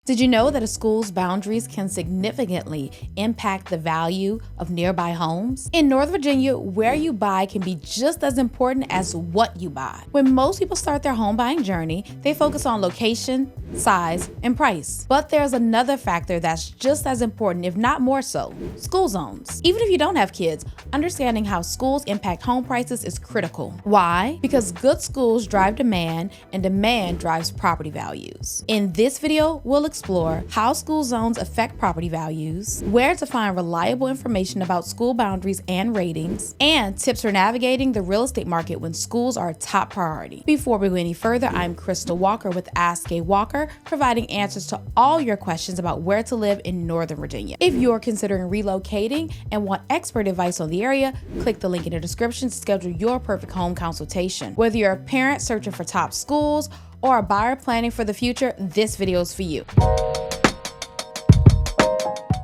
Did you know that a school's boundaries can significantly impact the value of nearby homes? In Northern Virginia, where you buy can be just as important as what you buy. When most people start their home buying journey, they focus on location, size, and price. But there's another factor that's just as important, if not more so: school zones. Even if you don't have kids, understanding how schools impact home prices is critical. Why? Because good schools drive demand, and demand drives property values. In this video, we'll explore how school zones affect property values, where to find reliable information about school boundaries and ratings, and tips for navigating the real estate market when schools are a top priority. Before we go any further, I'm Krystal Walker with Ask a Walker, providing answers to all your questions about where to live in Northern Virginia. If you're considering relocating and want expert advice on the area, click the link in the description to schedule your perfect home consultation. Whether you're a parent searching for top schools or a buyer planning for the future, this video is for you.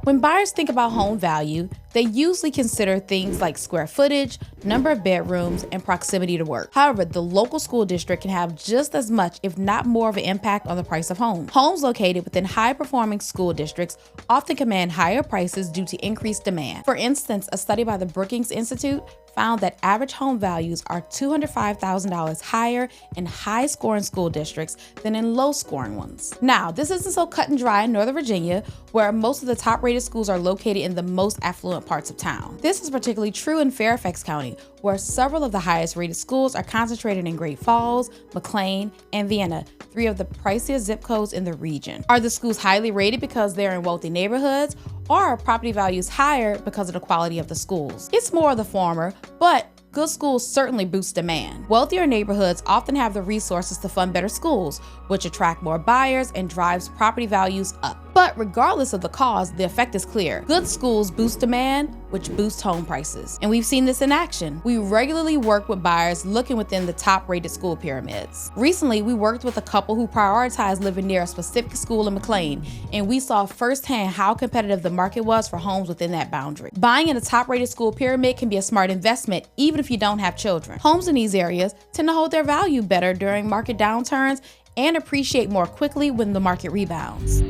When buyers think about home value, they usually consider things like square footage, number of bedrooms, and proximity to work. However, the local school district can have just as much, if not more, of an impact on the price of homes. Homes located within high-performing school districts often command higher prices due to increased demand. For instance, a study by the Brookings Institute found that average home values are $205,000 higher in high-scoring school districts than in low-scoring ones. Now, this isn't so cut and dry in Northern Virginia, where most of the top-rated schools are located in the most affluent parts of town. This is particularly true in Fairfax County, where several of the highest-rated schools are concentrated in Great Falls, McLean, and Vienna, three of the priciest zip codes in the region. Are the schools highly rated because they're in wealthy neighborhoods, or are property values higher because of the quality of the schools? It's more of the former, but good schools certainly boost demand. Wealthier neighborhoods often have the resources to fund better schools, which attract more buyers and drives property values up. But regardless of the cause, the effect is clear. Good schools boost demand, which boosts home prices. And we've seen this in action. We regularly work with buyers looking within the top-rated school pyramids. Recently, we worked with a couple who prioritized living near a specific school in McLean, and we saw firsthand how competitive the market was for homes within that boundary. Buying in a top-rated school pyramid can be a smart investment, even if you don't have children. Homes in these areas tend to hold their value better during market downturns and appreciate more quickly when the market rebounds.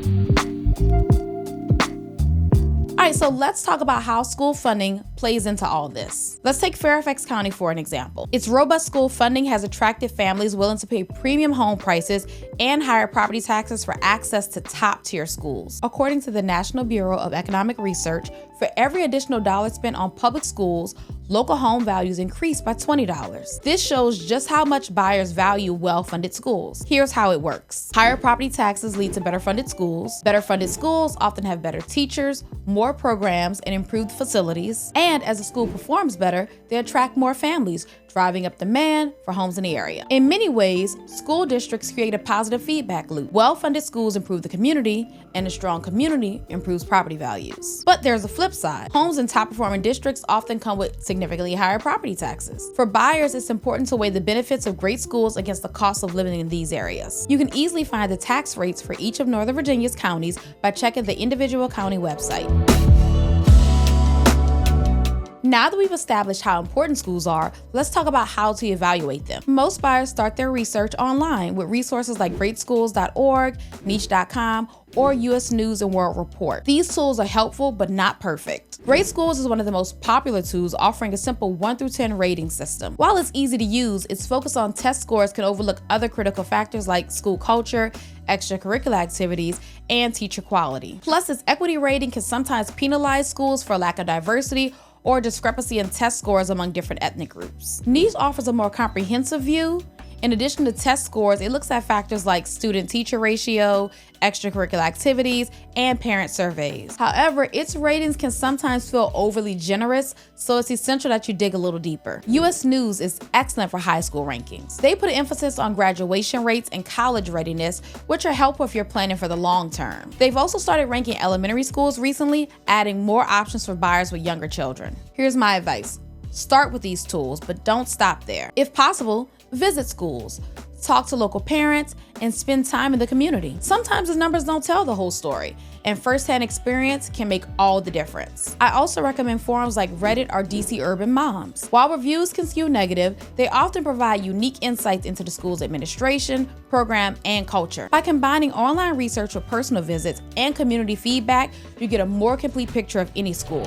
All right, so let's talk about how school funding plays into all this. Let's take Fairfax County for an example. Its robust school funding has attracted families willing to pay premium home prices and higher property taxes for access to top-tier schools. According to the National Bureau of Economic Research, for every additional dollar spent on public schools, local home values increase by $20. This shows just how much buyers value well-funded schools. Here's how it works. Higher property taxes lead to better-funded schools. Better-funded schools often have better teachers, more programs, and improved facilities. And as a school performs better, they attract more families, driving up demand for homes in the area. In many ways, school districts create a positive feedback loop. Well-funded schools improve the community, and a strong community improves property values. But there's a flip side. Homes in top-performing districts often come with significantly higher property taxes. For buyers, it's important to weigh the benefits of great schools against the cost of living in these areas. You can easily find the tax rates for each of Northern Virginia's counties by checking the individual county website. Now that we've established how important schools are, let's talk about how to evaluate them. Most buyers start their research online with resources like greatschools.org, niche.com, or U.S. News and World Report. These tools are helpful, but not perfect. Great Schools is one of the most popular tools, offering a simple 1 through 10 rating system. While it's easy to use, its focus on test scores can overlook other critical factors like school culture, extracurricular activities, and teacher quality. Plus, its equity rating can sometimes penalize schools for lack of diversity or discrepancy in test scores among different ethnic groups. Niche offers a more comprehensive view. In addition to test scores, it looks at factors like student-teacher ratio, extracurricular activities, and parent surveys. However, its ratings can sometimes feel overly generous, so it's essential that you dig a little deeper. U.S. News is excellent for high school rankings. They put an emphasis on graduation rates and college readiness, which are helpful if you're planning for the long term. They've also started ranking elementary schools recently, adding more options for buyers with younger children. Here's my advice. Start with these tools, but don't stop there. If possible, visit schools. talk to local parents, and spend time in the community. Sometimes the numbers don't tell the whole story, and firsthand experience can make all the difference. I also recommend forums like Reddit or DC Urban Moms. While reviews can skew negative, they often provide unique insights into the school's administration, program, and culture. By combining online research with personal visits and community feedback, you get a more complete picture of any school.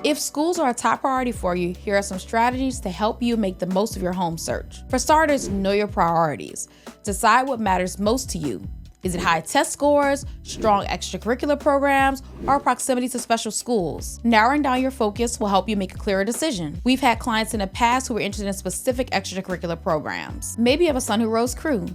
If schools are a top priority for you, here are some strategies to help you make the most of your home search. For starters, know your priorities. Decide what matters most to you. Is it high test scores, strong extracurricular programs, or proximity to special schools? Narrowing down your focus will help you make a clearer decision. We've had clients in the past who were interested in specific extracurricular programs. Maybe you have a son who rows crew.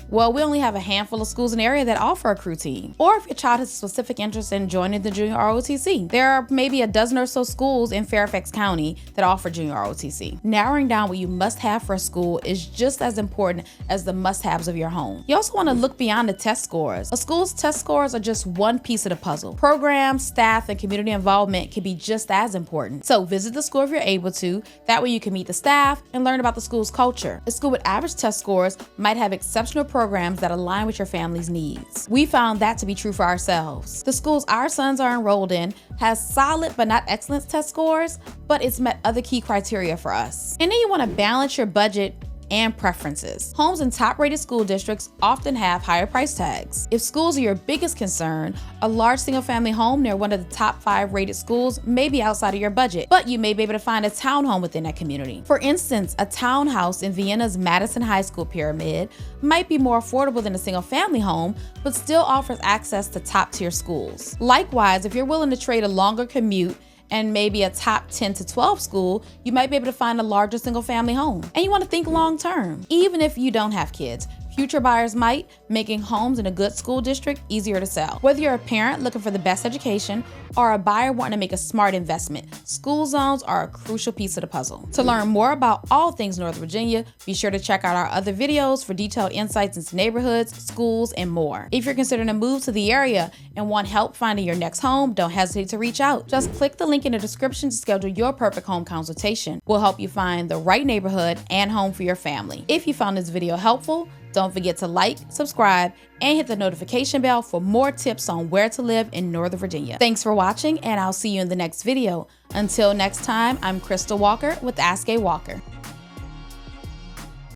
Well, we only have a handful of schools in the area that offer a crew team. Or if your child has a specific interest in joining the junior ROTC, there are maybe a dozen or so schools in Fairfax County that offer junior ROTC. Narrowing down what you must have for a school is just as important as the must-haves of your home. You also want to look beyond the test scores. A school's test scores are just one piece of the puzzle. Programs, staff, and community involvement can be just as important. So visit the school if you're able to. That way you can meet the staff and learn about the school's culture. A school with average test scores might have exceptional programs that align with your family's needs. We found that to be true for ourselves. The schools our sons are enrolled in has solid but not excellent test scores, but it's met other key criteria for us. And then you want to balance your budget and preferences. Homes in top-rated school districts often have higher price tags. If schools are your biggest concern, a large single-family home near one of the top 5 rated schools may be outside of your budget, but you may be able to find a townhome within that community. For instance, a townhouse in Vienna's Madison High School pyramid might be more affordable than a single-family home, but still offers access to top-tier schools. Likewise, if you're willing to trade a longer commute and maybe a top 10 to 12 school, you might be able to find a larger single family home. And you want to think long term. Even if you don't have kids, future buyers might, making homes in a good school district easier to sell. Whether you're a parent looking for the best education or a buyer wanting to make a smart investment, school zones are a crucial piece of the puzzle. To learn more about all things Northern Virginia, be sure to check out our other videos for detailed insights into neighborhoods, schools, and more. If you're considering a move to the area and want help finding your next home, don't hesitate to reach out. Just click the link in the description to schedule your perfect home consultation. We'll help you find the right neighborhood and home for your family. If you found this video helpful, don't forget to like, subscribe, and hit the notification bell for more tips on where to live in Northern Virginia. Thanks for watching, and I'll see you in the next video. Until next time, I'm Krystal Walker with Ask a Walker.